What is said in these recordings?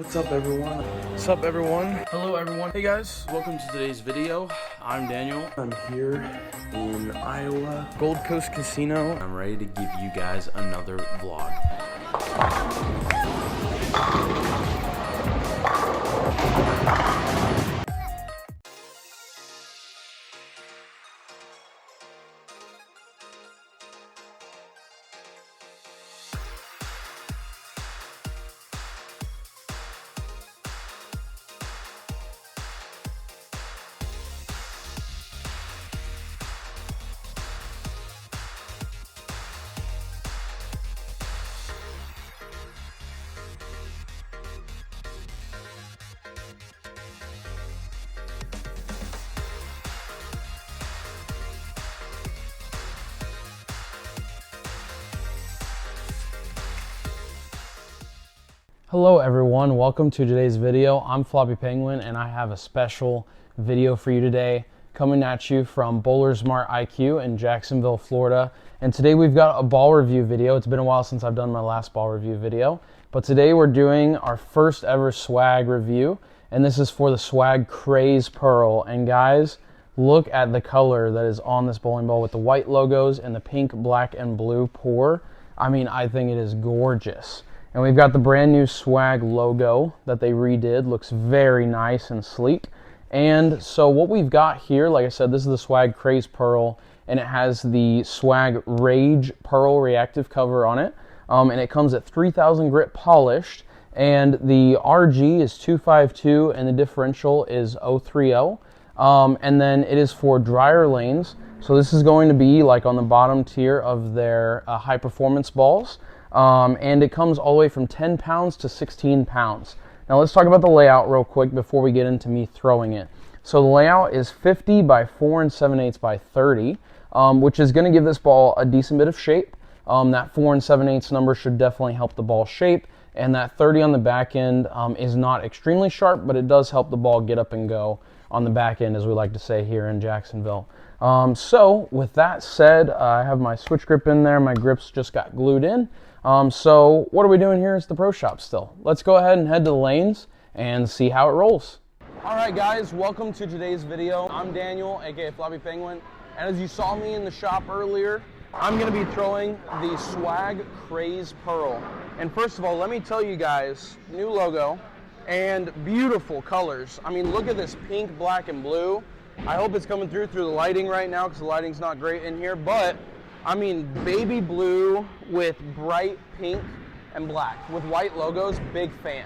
What's up, everyone? What's up, everyone? Hello, everyone. Hey, guys. Welcome to today's video. I'm Daniel. I'm here in Iowa, Gold Coast Casino. I'm ready to give you guys another vlog. Hello everyone, welcome to today's video. I'm FloppyPENGuinn and I have a special video for you today coming at you from Bowler's Mart IQ in Jacksonville, Florida. And today we've got a ball review video. It's been a while since I've done my last ball review video, but today we're doing our first ever swag review, and this is for the swag Craze Pearl. And guys, look at the color that is on this bowling ball with the white logos and the pink, black, and blue pour. I mean, I think it is gorgeous. And we've got the brand new swag logo that they redid. Looks very nice and sleek. And so what we've got here, like I said, this is the swag Craze Pearl, and it has the swag Rage Pearl reactive cover on it. And it comes at 3000 grit polished, and the RG is 252 and the differential is 030. And then it is for drier lanes. So this is going to be like on the bottom tier of their high performance balls. And it comes all the way from 10 pounds to 16 pounds. Now let's talk about the layout real quick before we get into me throwing it. So the layout is 50 by 4 7/8 by 30, which is going to give this ball a decent bit of shape. That 4 7/8 number should definitely help the ball shape, and that 30 on the back end is not extremely sharp, but it does help the ball get up and go on the back end, as we like to say here in Jacksonville. So with that said, I have my switch grip in there. My grips just got glued in. So what are we doing here? It's the pro shop still. Let's go ahead and head to the lanes and see how it rolls. All right, guys, welcome to today's video. I'm Daniel, aka FloppyPENGuinn, and as you saw me in the shop earlier, I'm going to be throwing the swag Craze Pearl. And first of all, let me tell you guys, new logo and beautiful colors. I mean, look at this pink, black, and blue. I hope it's coming through the lighting right now because the lighting's not great in here, but I mean, baby blue with bright pink and black with white logos, big fan.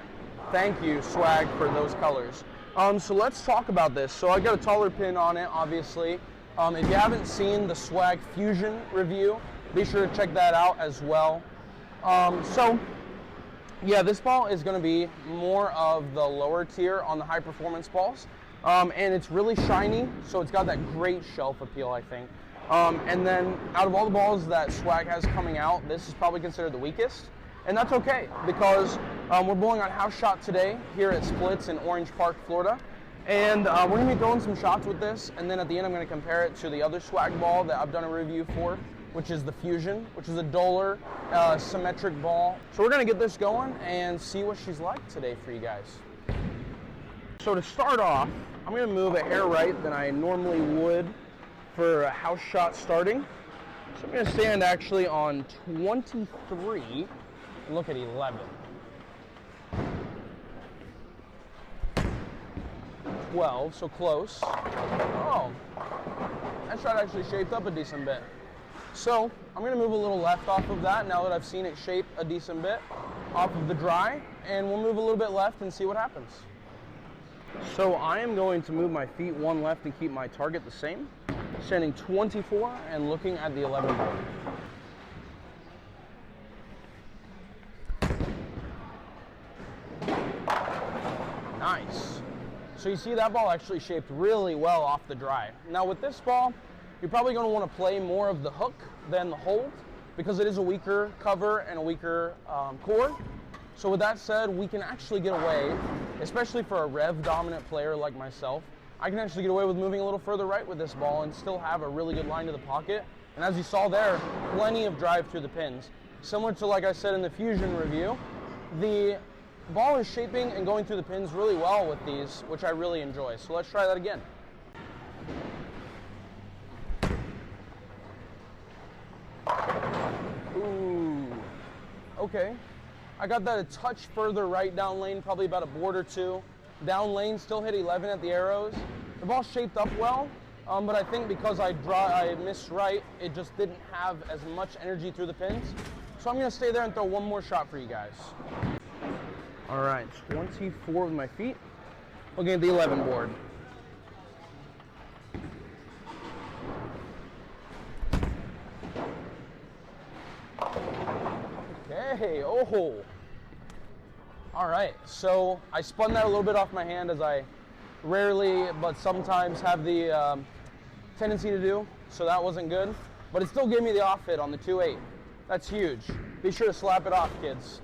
Thank you, swag, for those colors. So let's talk about this. So I got a taller pin on it, obviously. If you haven't seen the swag Fusion review, be sure to check that out as well. So yeah, this ball is going to be more of the lower tier on the high performance balls. And it's really shiny, so it's got that great shelf appeal, I think. And then out of all the balls that swag has coming out, this is probably considered the weakest. And that's okay, because we're bowling on house shot today here at Splits in Orange Park, Florida. And we're going to be throwing some shots with this, and then at the end I'm going to compare it to the other swag ball that I've done a review for, which is the Fusion, which is a duller, symmetric ball. So we're going to get this going and see what she's like today for you guys. So to start off, I'm going to move a hair right than I normally would for a house shot starting. So I'm going to stand actually on 23 and look at 11. 12, so close. Oh, that shot actually shaped up a decent bit. So I'm going to move a little left off of that now that I've seen it shape a decent bit off of the dry, and we'll move a little bit left and see what happens. So I am going to move my feet one left and keep my target the same, standing 24 and looking at the 11 board. Nice. So you see that ball actually shaped really well off the dry. Now with this ball, you're probably going to want to play more of the hook than the hold because it is a weaker cover and a weaker core. So with that said, we can actually get away, especially for a rev dominant player like myself, I can actually get away with moving a little further right with this ball and still have a really good line to the pocket. And as you saw there, plenty of drive through the pins. Similar to, like I said in the Fusion review, the the ball is shaping and going through the pins really well with these, which I really enjoy. So let's try that again. Ooh, okay. I got that a touch further right down lane, probably about a board or two. Down lane, still hit 11 at the arrows. The ball shaped up well, but I think because I missed right, it just didn't have as much energy through the pins. So I'm gonna stay there and throw one more shot for you guys. All right, 24 with my feet. Looking at the 11 board. Okay, oh. All right, so I spun that a little bit off my hand, as I rarely but sometimes have the tendency to do, so that wasn't good. But it still gave me the off hit on the 2-8. That's huge. Be sure to slap it off, kids.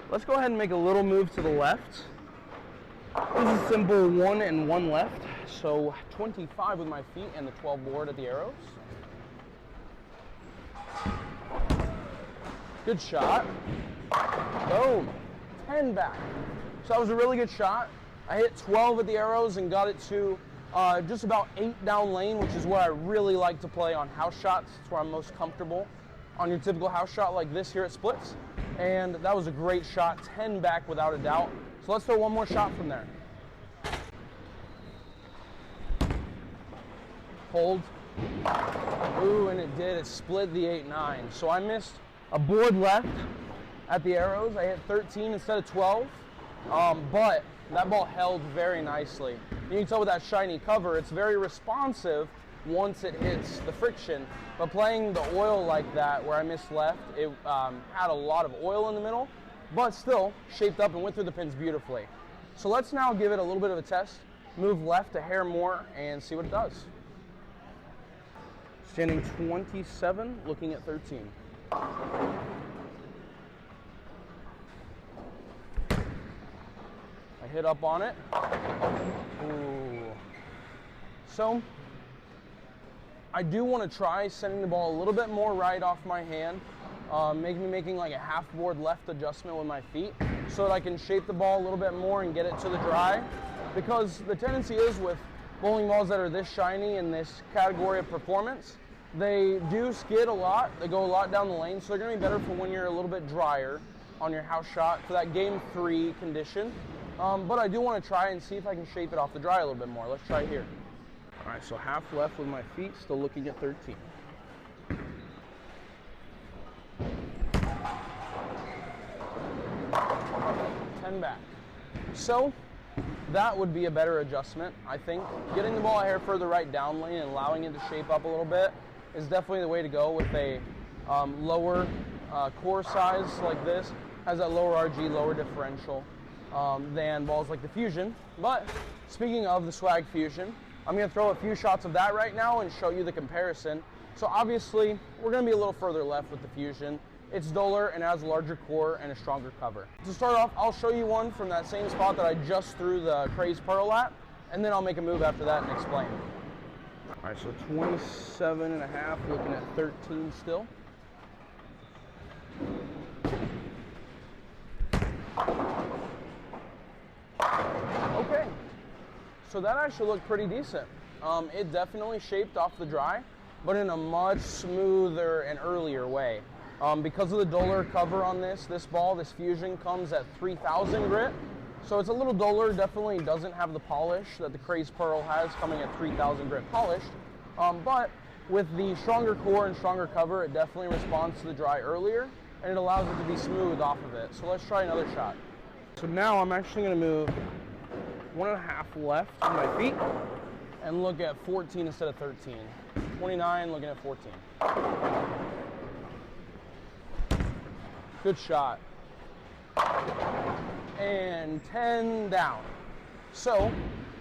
Let's go ahead and make a little move to the left. This is simple 1 and 1 left. So 25 with my feet and the 12 board at the arrows. Good shot. Boom. 10 back. So that was a really good shot. I hit 12 at the arrows and got it to just about 8 down lane, which is where I really like to play on house shots. It's where I'm most comfortable on your typical house shot like this here at splits. And that was a great shot, 10 back without a doubt. So let's throw one more shot from there. Hold. Ooh, and it did. It split the 8-9. So I missed a board left at the arrows. I hit 13 instead of 12. But that ball held very nicely. You can tell with that shiny cover, it's very responsive once it hits the friction. But playing the oil like that, where I missed left, it had a lot of oil in the middle, but still shaped up and went through the pins beautifully. So let's now give it a little bit of a test, move left a hair more, and see what it does. Standing 27, looking at 13. I hit up on it. Ooh. So I do want to try sending the ball a little bit more right off my hand, making like a half board left adjustment with my feet so that I can shape the ball a little bit more and get it to the dry. Because the tendency is with bowling balls that are this shiny in this category of performance, they do skid a lot, they go a lot down the lane, so they're going to be better for when you're a little bit drier on your house shot for that game 3 condition. But I do want to try and see if I can shape it off the dry a little bit more. Let's try here. All right, so half left with my feet, still looking at 13. Ten back. So that would be a better adjustment, I think. Getting the ball a hair further right down lane and allowing it to shape up a little bit is definitely the way to go with a lower core size like this. Has that lower RG, lower differential than balls like the Fusion. But speaking of the Swag Fusion, I'm going to throw a few shots of that right now and show you the comparison. So obviously, we're going to be a little further left with the Fusion. It's duller and has a larger core and a stronger cover. To start off, I'll show you one from that same spot that I just threw the Craze Pearl at, and then I'll make a move after that and explain. All right, so 27 and a half, looking at 13 still. Okay. So that actually looked pretty decent. It definitely shaped off the dry, but in a much smoother and earlier way. Because of the duller cover on this ball, this Fusion comes at 3000 grit. So it's a little duller, definitely doesn't have the polish that the Craze Pearl has, coming at 3000 grit polished. But with the stronger core and stronger cover, it definitely responds to the dry earlier, and it allows it to be smooth off of it. So let's try another shot. So now I'm actually gonna move 1.5 left on my feet and look at 14 instead of 13. 29, looking at 14. Good shot. And 10 down. So,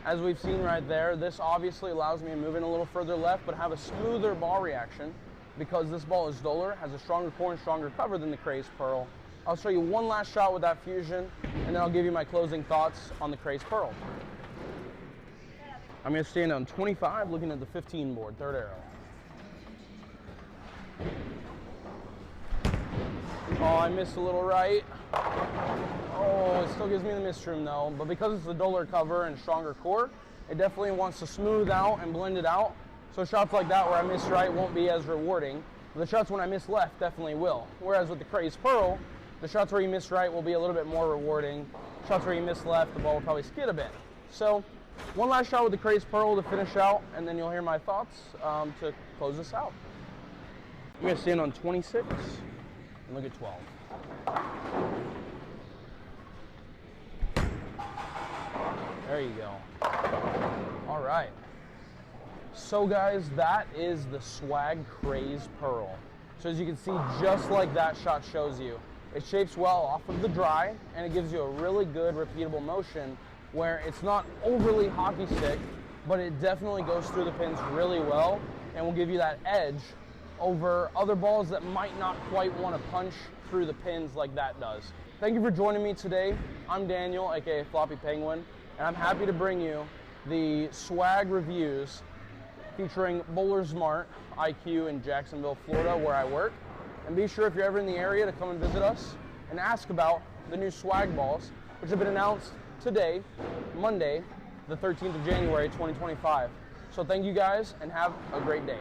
as we've seen right there, this obviously allows me to move in a little further left, but have a smoother ball reaction because this ball is duller, has a stronger core and stronger cover than the Craze Pearl. I'll show you one last shot with that Fusion, and then I'll give you my closing thoughts on the Craze Pearl. I'm going to stand on 25, looking at the 15 board, third arrow. Oh, I missed a little right. Oh, it still gives me the mistrim though, but because it's a duller cover and stronger core, it definitely wants to smooth out and blend it out. So shots like that where I miss right won't be as rewarding. The shots when I miss left definitely will. Whereas with the Craze Pearl, the shots where you miss right will be a little bit more rewarding. Shots where you miss left, the ball will probably skid a bit. So one last shot with the Craze Pearl to finish out, and then you'll hear my thoughts to close this out. I'm gonna stand on 26 and look at 12. There you go. All right. So guys, that is the Swag Craze Pearl. So as you can see, just like that shot shows you, it shapes well off of the dry, and it gives you a really good repeatable motion where it's not overly hockey stick, but it definitely goes through the pins really well and will give you that edge over other balls that might not quite want to punch through the pins like that does. Thank you for joining me today. I'm Daniel, aka FloppyPENGuinn, and I'm happy to bring you the swag reviews featuring Bowler Smart IQ in Jacksonville, Florida, where I work. And be sure if you're ever in the area to come and visit us and ask about the new swag balls, which have been announced today, Monday, the 13th of January, 2025. So thank you guys and have a great day.